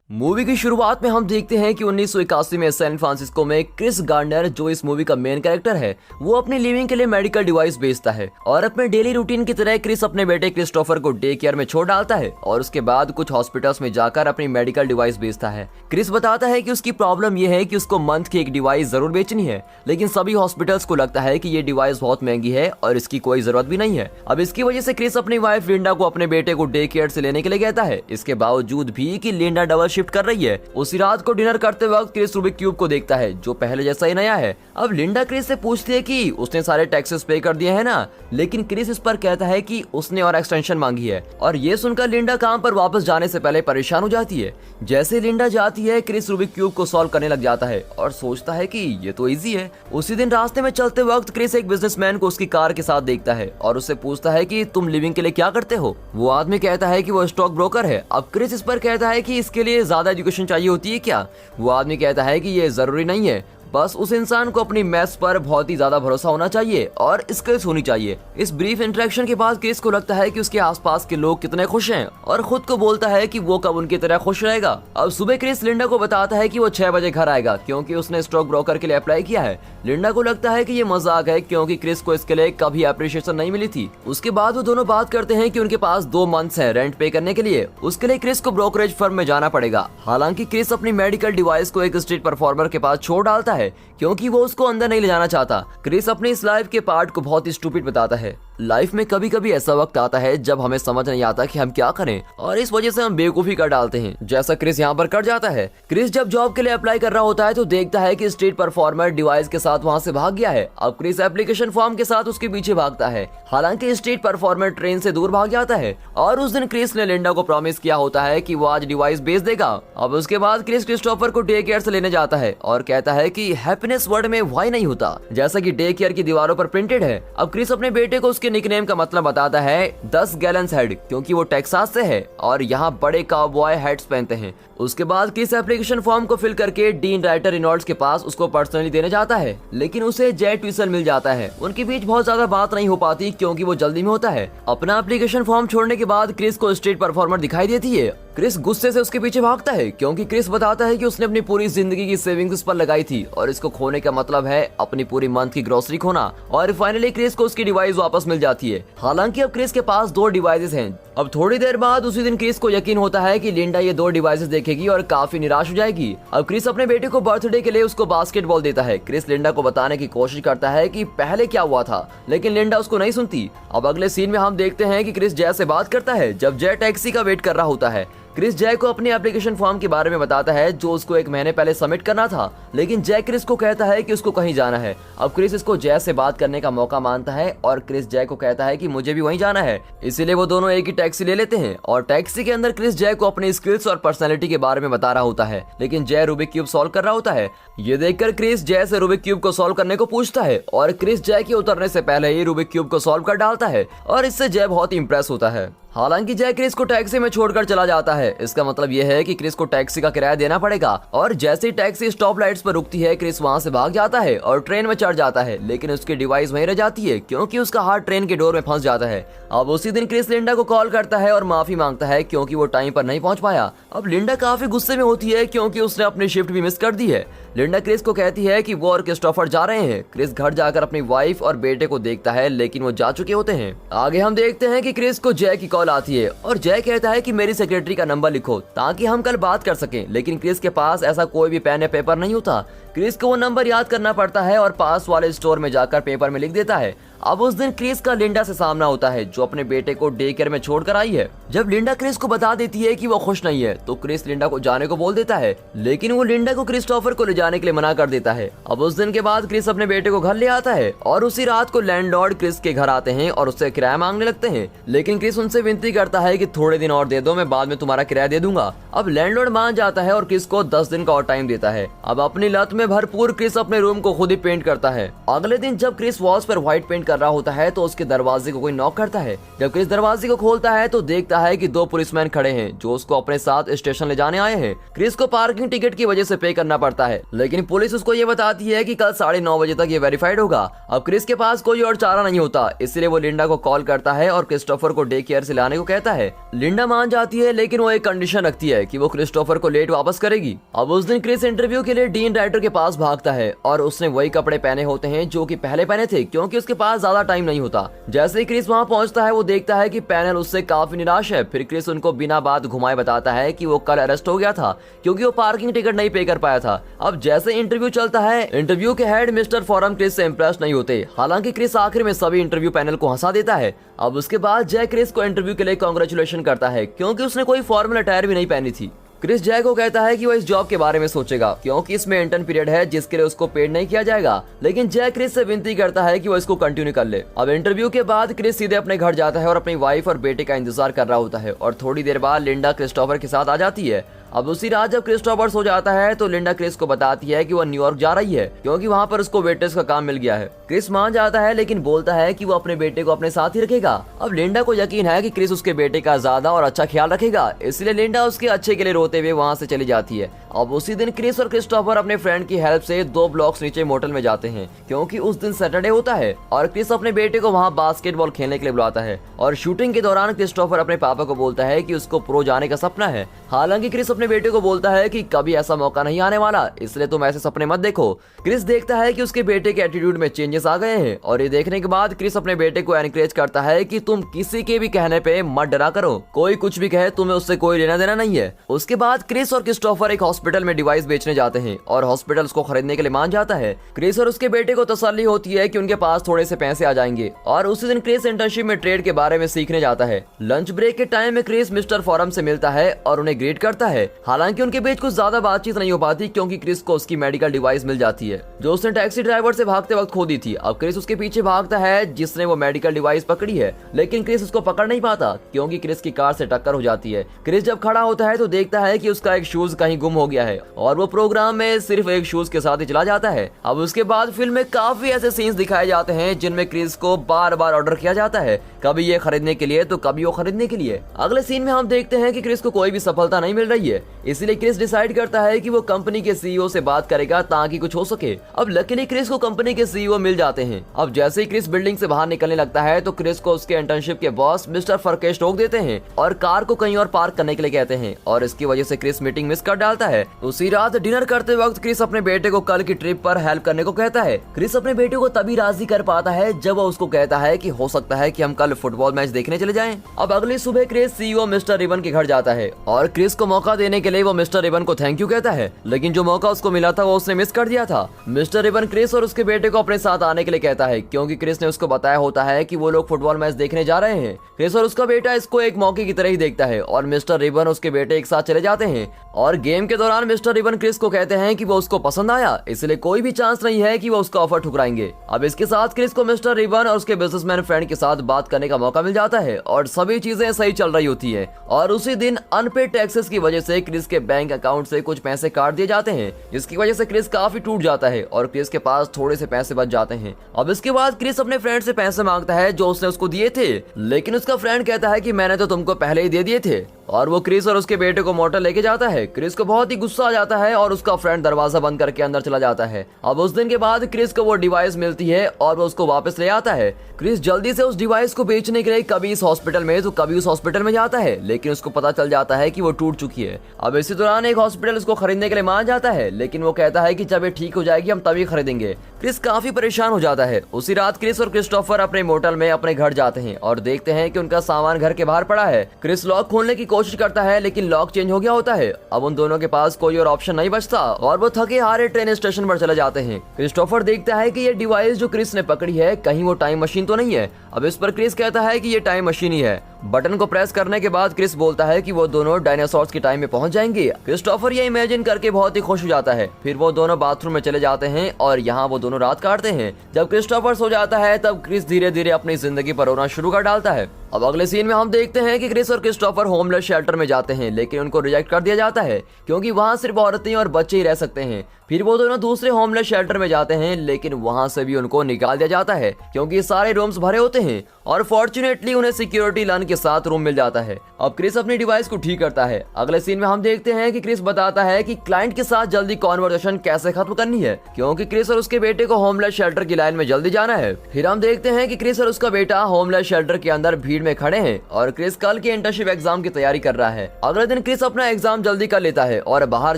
Movie की शुरुआत में हम देखते हैं कि 1981 में सैन फ्रांसिस्को में क्रिस गार्डनर, जो इस मूवी का मेन कैरेक्टर है, वो अपनी लिविंग के लिए मेडिकल डिवाइस बेचता है और अपने डेली रूटीन की तरह क्रिस अपने बेटे क्रिस्टोफर को डे केयर में छोड़ डालता है और उसके बाद कुछ हॉस्पिटल्स में जाकर अपनी मेडिकल डिवाइस बेचता है। क्रिस बताता है कि उसकी प्रॉब्लम ये है कि उसको मंथ की एक डिवाइस जरूर बेचनी है, लेकिन सभी हॉस्पिटल्स को लगता है कि ये डिवाइस बहुत महंगी है और इसकी कोई जरूरत भी नहीं है। अब इसकी वजह से क्रिस अपनी वाइफ लिंडा को अपने बेटे को डे केयर से लेने के लिए कहता है, इसके बावजूद भी कि लिंडा डबल शिफ्ट कर रही है। उसी रात को डिनर करते वक्त क्रिस रूबिक क्यूब को देखता है, जो पहले जैसा ही नया है। अब लिंडा क्रिस से पूछती है कि उसने सारे टैक्सेस पे कर दिए हैं ना, लेकिन क्रिस इस पर कहता है कि उसने और एक्सटेंशन मांगी है। और ये सुनकर लिंडा काम पर वापस जाने से पहले परेशान हो जाती है। जैसे लिंडा जाती है, क्रिस रूबिक क्यूब को सॉल्व करने लग जाता है और सोचता है कि ये तो इजी है। उसी दिन रास्ते में चलते वक्त क्रिस एक बिजनेसमैन को उसकी कार के साथ देखता है और उससे पूछता है कि तुम लिविंग के लिए क्या करते हो। वो आदमी कहता है कि वो स्टॉक ब्रोकर है। अब क्रिस इस पर कहता है कि इसके लिए ज्यादा एजुकेशन चाहिए होती है क्या। वो आदमी कहता है कि ये जरूरी नहीं है, बस उस इंसान को अपनी मैथ्स पर बहुत ही ज्यादा भरोसा होना चाहिए और स्किल्स होनी चाहिए। इस ब्रीफ इंटरेक्शन के बाद क्रिस को लगता है कि उसके आसपास के लोग कितने खुश हैं और खुद को बोलता है कि वो कब उनकी तरह खुश रहेगा। अब सुबह क्रिस लिंडा को बताता है कि वो 6 बजे घर आएगा क्योंकि उसने स्टॉक ब्रोकर के लिए अप्लाई किया है। लिंडा को लगता है कि ये मजाक है क्योंकि क्रिस को इसके लिए कभी अप्रिशिएशन नहीं मिली थी। उसके बाद वो दोनों बात करते हैं कि उनके पास 2 मंथ्स है रेंट पे करने के लिए। उसके लिए क्रिस को ब्रोकरेज फर्म में जाना पड़ेगा। हालांकि क्रिस अपनी मेडिकल डिवाइस को एक स्ट्रीट परफॉर्मर के पास छोड़ डालता है क्योंकि वो उसको अंदर नहीं ले जाना चाहता। क्रिस अपनी इस लाइफ के पार्ट को बहुत ही स्टूपिड बताता है। लाइफ में कभी कभी ऐसा वक्त आता है जब हमें समझ नहीं आता कि हम क्या करें और इस वजह से हम बेवकूफी कर डालते हैं, जैसा क्रिस यहाँ पर कर जाता है। क्रिस जब जॉब के लिए अप्लाई कर रहा होता है तो देखता है कि स्ट्रीट परफॉर्मर डिवाइस के साथ वहाँ से भाग गया है। अब क्रिस एप्लीकेशन फॉर्म के साथ उसके पीछे भागता है। हालांकि स्ट्रीट परफॉर्मर ट्रेन से दूर भाग जाता है और उस दिन क्रिस ने लिंडा को प्रॉमिस किया होता है कि वो आज डिवाइस बेच देगा। अब उसके बाद क्रिस क्रिस्टोफर को डे केयर से लेने जाता है और कहता है कि हैप्पीनेस वर्ड में वाई नहीं होता, जैसा कि डे केयर की दीवारों पर प्रिंटेड है। अब क्रिस अपने बेटे को उसके निकनेम का मतलब बताता है 10 गैलन्स हेड, क्योंकि वो टेक्सास से है और यहाँ बड़े काउबॉय हैट्स पहनते हैं। उसके बाद क्रिस एप्लीकेशन फॉर्म को फिल करके डीन राइटर रिनॉल्ड्स के पास उसको पर्सनली देने जाता है, लेकिन उसे जे ट्विसल मिल जाता है। उनके बीच बहुत ज्यादा बात नहीं हो पाती क्योंकि वो जल्दी में होता है। अपना एप्लीकेशन फॉर्म छोड़ने के बाद क्रिस को स्ट्रीट परफॉर्मर दिखाई देती है। क्रिस गुस्से से उसके पीछे भागता है क्योंकि क्रिस बताता है कि उसने अपनी पूरी जिंदगी की सेविंग्स इस पर लगाई थी और इसको खोने का मतलब है अपनी पूरी मंथ की ग्रोसरी खोना। और फाइनली क्रिस को उसकी डिवाइस वापस मिल जाती है। हालांकि अब क्रिस के पास 2 डिवाइसेस हैं। अब थोड़ी देर बाद उसी दिन क्रिस को यकीन होता है कि लिंडा ये 2 डिवाइसेस देखेगी और काफी निराश हो जाएगी। अब क्रिस अपने बेटे को बर्थडे के लिए उसको बास्केटबॉल देता है। क्रिस लिंडा को बताने की कोशिश करता है कि पहले क्या हुआ था, लेकिन लिंडा उसको नहीं सुनती। अब अगले सीन में हम देखते हैं कि क्रिस जय से बात करता है जब जय टैक्सी का वेट कर रहा होता है। क्रिस जय को अपने एप्लीकेशन फॉर्म के बारे में बताता है जो उसको 1 महीने पहले सबमिट करना था, लेकिन जय क्रिस को कहता है कि उसको कहीं जाना है। अब क्रिस इसको जय से बात करने का मौका मानता है और क्रिस जय को कहता है कि मुझे भी वहीं जाना है, इसीलिए वो दोनों एक ही टैक्सी ले लेते हैं। और टैक्सी के अंदर क्रिस जय को अपनी स्किल्स और पर्सनैलिटी के बारे में बता रहा होता है, लेकिन जय रूबिक क्यूब सॉल्व कर रहा होता है। ये देखकर क्रिस जय से रूबिक क्यूब को सॉल्व करने को पूछता है और क्रिस जय के उतरने से पहले ही रूबिक क्यूब को सॉल्व कर डालता है और इससे जय बहुत इंप्रेस होता है। हालांकि जय क्रिस को टैक्सी में छोड़कर चला जाता है। इसका मतलब यह है कि क्रिस को टैक्सी का किराया देना पड़ेगा और जैसे ही टैक्सी स्टॉप लाइट्स पर रुकती है, क्रिस वहां से भाग जाता है और ट्रेन में चढ़ जाता है, लेकिन उसकी डिवाइस वहीं रह जाती है क्योंकि उसका हाथ ट्रेन के डोर में फंस जाता है। अब उसी दिन क्रिस लिंडा को कॉल करता है और माफी मांगता है क्योंकि वो टाइम पर नहीं पहुंच पाया। अब लिंडा काफी गुस्से में होती है क्योंकि उसने अपनी शिफ्ट भी मिस कर दी है। लिंडा क्रिस को कहती है कि वो और क्रिस्टोफर जा रहे हैं। क्रिस घर जाकर अपनी वाइफ और बेटे को देखता है, लेकिन वो जा चुके होते हैं। आगे हम देखते हैं कि क्रिस को जय की कॉल आती है और जय कहता है कि मेरी सेक्रेटरी का नंबर लिखो ताकि हम कल बात कर सकें, लेकिन क्रिस के पास ऐसा कोई भी पेन या पेपर नहीं होता। क्रिस को वो नंबर याद करना पड़ता है और पास वाले स्टोर में जाकर पेपर में लिख देता है। अब उस दिन क्रिस का लिंडा से सामना होता है जो अपने बेटे को डे केयर में छोड़कर आई है। जब लिंडा क्रिस को बता देती है कि वो खुश नहीं है तो क्रिस लिंडा को जाने को बोल देता है, लेकिन वो लिंडा को क्रिस्टोफर को ले जाने के लिए मना कर देता है। अब उस दिन के बाद क्रिस अपने बेटे को घर ले आता है और उसी रात को लैंडलॉर्ड क्रिस के घर आते हैं और उससे किराया मांगने लगते हैं, लेकिन क्रिस उनसे विनती करता है कि थोड़े दिन और दे दो, मैं बाद में तुम्हारा किराया दे दूंगा। अब लैंडलॉर्ड मान जाता है और क्रिस को 10 दिन का और टाइम देता है। अब अपनी लत में भरपूर क्रिस अपने रूम को खुद ही पेंट करता है। अगले दिन जब क्रिस वॉल्स पर व्हाइट पेंट बंद कर रहा होता है तो उसके दरवाजे को कोई नॉक करता है। जब क्रिस दरवाजे को खोलता है तो देखता है कि 2 पुलिसमैन खड़े हैं जो उसको अपने साथ स्टेशन ले जाने आए हैं। क्रिस को पार्किंग टिकट की वजह से पे करना पड़ता है, लेकिन पुलिस उसको ये बताती है कि कल 9:30 बजे तक ये वेरीफाइड होगा। अब क्रिस के पास कोई और चारा नहीं होता, इसलिए वो लिंडा को कॉल करता है और क्रिस्टोफर को डे केयर से लाने को कहता है। लिंडा मान जाती है, लेकिन वो एक कंडीशन रखती है कि वो क्रिस्टोफर को लेट वापस करेगी। अब उस दिन क्रिस इंटरव्यू के लिए डीन राइटर के पास भागता है और उसने वही कपड़े पहने होते हैं जो कि पहले पहने थे, क्योंकि उसके पास ज्यादा टाइम नहीं होता। जैसे ही क्रिस वहां पहुंचता है वो देखता है कि पैनल उससे काफी निराश है। फिर क्रिस उनको बिना बात घुमाए बताता है कि वो कल अरेस्ट हो गया था क्योंकि वो पार्किंग टिकट नहीं पे कर पाया था। अब जैसे इंटरव्यू चलता है, इंटरव्यू के हेड मिस्टर फॉरम क्रिस से इम्प्रेस नहीं होते। हालांकि क्रिस आखिर में सभी इंटरव्यू पैनल को हंसा देता है। अब उसके बाद जय क्रिस को इंटरव्यू के लिए कांग्रेचुलेशन करता है क्योंकि उसने कोई फॉर्मल अटायर भी नहीं पहनी थी। क्रिस जय को कहता है कि वो इस जॉब के बारे में सोचेगा क्योंकि इसमें इंटर्न पीरियड है जिसके लिए उसको पेड नहीं किया जाएगा, लेकिन जय क्रिस से विनती करता है कि वो इसको कंटिन्यू कर ले। अब इंटरव्यू के बाद क्रिस सीधे अपने घर जाता है और अपनी वाइफ और बेटे का इंतजार कर रहा होता है और थोड़ी देर बाद लिंडा क्रिस्टोफर के साथ आ जाती है। अब उसी रात जब क्रिस्टोफर सो जाता है तो लिंडा क्रिस को बताती है कि वो न्यूयॉर्क जा रही है क्योंकि वहाँ पर उसको वेट्रेस का काम मिल गया है। क्रिस मान जाता है, लेकिन बोलता है कि वो अपने बेटे को अपने साथ ही रखेगा। अब लिंडा को यकीन है कि क्रिस उसके बेटे का ज्यादा और अच्छा ख्याल रखेगा, इसलिए लिंडा उसके अच्छे के लिए रोते हुए वहाँ से चली जाती है। अब उसी दिन क्रिस और क्रिस्टोफर अपने फ्रेंड की हेल्प से 2 ब्लॉक्स नीचे मोटल में जाते हैं क्योंकि उस दिन सैटरडे होता है और क्रिस अपने बेटे को वहाँ बास्केटबॉल खेलने के लिए बुलाता है। और शूटिंग के दौरान क्रिस्टोफर अपने पापा को बोलता है कि उसको प्रो जाने का सपना है। हालांकि क्रिस अपने बेटे को बोलता है कि कभी ऐसा मौका नहीं आने वाला, इसलिए तुम ऐसे सपने मत देखो। क्रिस देखता है कि उसके बेटे के एटीट्यूड में चेंजेस आ गए हैं और ये देखने के बाद क्रिस अपने बेटे को एनकरेज करता है कि तुम किसी के भी कहने पे मत डरा करो, कोई कुछ भी कहे तुम्हें उससे कोई लेना देना नहीं है। उसके बाद क्रिस और क्रिस्टोफर एक हॉस्पिटल में डिवाइस बेचने जाते हैं और हॉस्पिटल उसको खरीदने के लिए मान जाता है। क्रिस और उसके बेटे को तसल्ली होती है कि उनके पास थोड़े से पैसे आ जाएंगे और उसी दिन क्रिस इंटर्नशिप में ट्रेड के बारे में सीखने जाता है। लंच ब्रेक के टाइम में क्रिस मिस्टर फॉरम से मिलता है और उन्हें ग्रीट करता है। हालांकि उनके बीच कुछ ज्यादा बातचीत नहीं हो पाती क्योंकि क्रिस को उसकी मेडिकल डिवाइस मिल जाती है जो उसने टैक्सी ड्राइवर से भागते वक्त खो दी थी। अब क्रिस उसके पीछे भागता है जिसने वो मेडिकल डिवाइस पकड़ी है, लेकिन क्रिस उसको पकड़ नहीं पाता क्योंकि क्रिस की कार से टक्कर हो जाती है। क्रिस जब खड़ा होता है तो देखता है कि उसका एक शूज कहीं गुम हो गया है और वो प्रोग्राम में सिर्फ एक शूज के साथ ही चला जाता है। अब उसके बाद फिल्म में काफी ऐसे सीन्स दिखाए जाते हैं जिनमें क्रिस को बार बार ऑर्डर किया जाता है, कभी ये खरीदने के लिए तो कभी वो खरीदने के लिए। अगले सीन में हम देखते हैं कि क्रिस को कोई भी सफलता नहीं मिल रही है, इसलिए क्रिस डिसाइड करता है कि वो कंपनी के सीईओ से बात करेगा ताकि कुछ हो सके। अब लकीली क्रिस को कंपनी के सीईओ मिल जाते हैं। अब जैसे ही क्रिस बिल्डिंग से बाहर निकलने लगता है तो क्रिस को उसके इंटर्नशिप के बॉस मिस्टर फर्केश रोक देते हैं और कार को कहीं और पार्क करने के लिए कहते हैं और इसकी वजह से क्रिस मीटिंग मिस कर डालता है। उसी रात डिनर करते वक्त क्रिस अपने बेटे को कल की ट्रिप पर हेल्प करने को कहता है। क्रिस अपने बेटे को तभी राजी कर पाता है जब वो उसको कहता है कि हो सकता है कि हम कल फुटबॉल मैच देखने चले जाएं। अब अगली सुबह क्रिस सीईओ मिस्टर रिवन के घर जाता है और क्रिस को मौका देने के लिए वो मिस्टर रिवन को थैंक यू कहता है, लेकिन जो मौका उसको मिला था वो उसने मिस कर दिया था। मिस्टर रिवन क्रिस और उसके बेटे को अपने साथ आने के लिए कहता है क्योंकि क्रिस ने उसको बताया होता है कि वो लोग फुटबॉल मैच देखने जा रहे हैं। क्रिस और उसका बेटा इसको एक मौके की तरह ही देखता है और मिस्टर रिवन उसके बेटे एक साथ चले जाते हैं और गेम के दौरान मिस्टर रिवन क्रिस को कहते हैं कि वो उसको पसंद आया, इसलिए कोई भी चांस नहीं है कि वो उसका ऑफर ठुकराएंगे। अब इसके साथ क्रिस को मिस्टर रिवन और उसके बिजनेसमैन फ्रेंड के साथ बात करने का मौका मिल जाता है और सभी चीजें सही चल रही होती है। और उसी दिन अनपेड टैक्सेस की वजह से क्रिस के बैंक अकाउंट से कुछ पैसे काट दिए जाते हैं, जिसकी वजह से क्रिस काफी टूट जाता है और क्रिस के पास थोड़े से पैसे बच जाते हैं। अब इसके बाद क्रिस अपने फ्रेंड से पैसे मांगता है जो उसने उसको दिए थे, लेकिन उसका फ्रेंड कहता है कि मैंने तो तुमको पहले ही दे दिए थे और वो क्रिस और उसके बेटे को मोटर लेके जाता है। क्रिस को बहुत ही गुस्सा आ जाता है और उसका फ्रेंड दरवाजा बंद करके अंदर चला जाता है। अब उस दिन के बाद क्रिस को वो डिवाइस मिलती है और वो उसको वापस ले आता है। क्रिस जल्दी से उस डिवाइस को बेचने के लिए कभी इस हॉस्पिटल में तो कभी उस हॉस्पिटल में जाता है, लेकिन उसको पता चल जाता है कि वो टूट चुकी है। अब इसी दौरान एक हॉस्पिटल उसको खरीदने के लिए मान जाता है, लेकिन वो कहता है कि जब ये ठीक हो जाएगी हम तभी खरीदेंगे। क्रिस काफी परेशान हो जाता है। उसी रात क्रिस और क्रिस्टोफर अपने मोटल में अपने घर जाते हैं और देखते हैं कि उनका सामान घर के बाहर पड़ा है। क्रिस लॉक खोलने की कोशिश करता है लेकिन लॉक चेंज हो गया होता है। अब उन दोनों के पास कोई और ऑप्शन नहीं बचता और वो थके हारे ट्रेन स्टेशन पर चले जाते हैं। क्रिस्टोफर देखता है कि ये डिवाइस जो क्रिस ने पकड़ी है कहीं वो टाइम मशीन तो नहीं है। अब इस पर क्रिस कहता है कि ये टाइम मशीन ही है। बटन को प्रेस करने के बाद क्रिस बोलता है कि वो दोनों डायनासोर्स के टाइम में पहुंच जाएंगे। क्रिस्टोफर ये इमेजिन करके बहुत ही खुश हो जाता है। फिर वो दोनों बाथरूम में चले जाते हैं और यहाँ वो दोनों रात काटते हैं। जब क्रिस्टोफर सो जाता है तब क्रिस धीरे धीरे अपनी जिंदगी पर रोना शुरू कर डालता है। अब अगले सीन में हम देखते हैं कि क्रिस और क्रिस्टोफर होमलेस शेल्टर में जाते हैं, लेकिन उनको रिजेक्ट कर दिया जाता है क्योंकि वहां सिर्फ औरतें और बच्चे ही रह सकते हैं। फिर वो दोनों दूसरे होमलेस शेल्टर में जाते हैं, लेकिन वहां से भी उनको निकाल दिया जाता है क्योंकि सारे रूम्स भरे होते हैं और फॉर्चुनेटली उन्हें सिक्योरिटी लन के साथ रूम मिल जाता है। अब क्रिस अपनी डिवाइस को ठीक करता है। अगले सीन में हम देखते हैं कि क्रिस बताता है कि क्लाइंट के साथ जल्दी कॉन्वर्सेशन कैसे खत्म करनी है क्योंकि क्रिस और उसके बेटे को होमलेस शेल्टर की लाइन में जल्दी जाना है। फिर हम देखते हैं कि क्रिस और उसका बेटा होमलेस शेल्टर के अंदर भीड़ में खड़े हैं और क्रिस कल के इंटर्नशिप एग्जाम की तैयारी कर रहा है। अगले दिन क्रिस अपना एग्जाम जल्दी कर लेता है और बाहर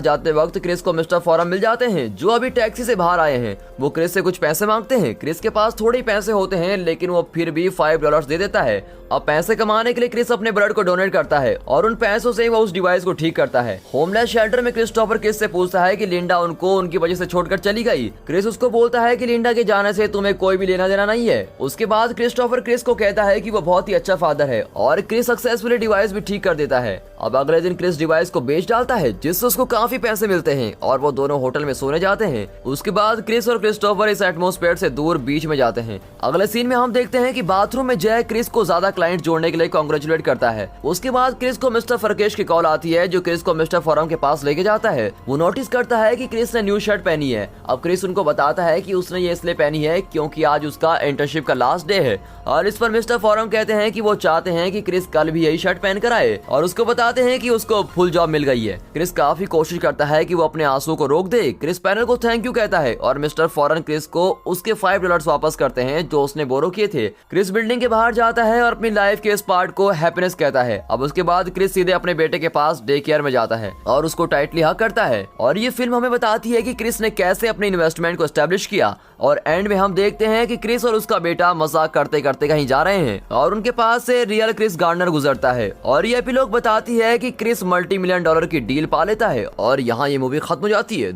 जाते वक्त क्रिस को मिस्टर फॉरम मिल जाते हैं जो अभी टैक्सी से बाहर आए हैं। वो क्रिस से कुछ पैसे मांगते हैं। क्रिस के पास थोड़े पैसे होते हैं, लेकिन वो फिर भी $5 दे देता है। अब पैसे कमाने के लिए क्रिस अपने ब्लड को डोनेट करता है और उन पैसों से वो उस डिवाइस को ठीक करता है। होमलेस शेल्टर में क्रिस्टोफर क्रिस से पूछता है कि लिंडा उनको उनकी वजह से छोड़कर चली गई। क्रिस उसको बोलता है कि लिंडा के जाने से तुम्हें कोई भी लेना देना नहीं है। उसके बाद क्रिस्टोफर क्रिस को कहता है कि वो बहुत ही अच्छा फादर है और क्रिस सक्सेसफुली डिवाइस भी ठीक कर देता है। अब अगले दिन क्रिस डिवाइस को बेच डालता है जिससे उसको काफी पैसे मिलते हैं और वो दोनों होटल में सोने जाते हैं। उसके बाद क्रिस और क्रिस्टोफर इस एटमॉस्फेयर से दूर बीच में जाते हैं। अगले सीन में हम देखते हैं कि बाथरूम में जय क्रिस को ज्यादा क्लाइंट जोड़ने के लिए कांग्रेचुलेट करता है। उसके बाद क्रिस को मिस्टर फरकेश की कॉल आती है जो क्रिस को मिस्टर फॉरम के पास लेके जाता है। वो नोटिस करता है कि क्रिस ने न्यू शर्ट पहनी है। अब क्रिस उनको बताता है कि उसने ये इसलिए पहनी है क्योंकि आज उसका इंटर्नशिप का लास्ट डे है और इस पर मिस्टर फॉरम कहते हैं कि वो चाहते हैं कि क्रिस कल भी यही शर्ट पहन कर आए और उसको बताते हैं कि उसको फुल जॉब मिल गई है। क्रिस काफी कोशिश करता है कि वो अपने आंसू को रोक दे। क्रिस पैनल को थैंक यू कहता है और मिस्टर फॉरन क्रिस को उसके $5 वापस करते हैं जो उसने बोरो किए थे। क्रिस बिल्डिंग के बाहर जाता है और अपनी लाइफ के इस पार्ट को हैप्पीनेस कहता है। अब उसके बाद क्रिस सीधे अपने बेटे के पास डे केयर में जाता है और उसको टाइटली हग करता है। और ये फिल्म हमें बताती है कि क्रिस ने कैसे अपने इन्वेस्टमेंट को एस्टेब्लिश किया और एंड में हम देखते हैं कि क्रिस और उसका बेटा मजाक करते करते कहीं जा रहे हैं और उनके पास से रियल क्रिस गार्डनर गुजरता है और ये एपिलॉग बताती है कि क्रिस $multi-million की डील पा लेता है और यहाँ ये मूवी खत्म हो जाती है।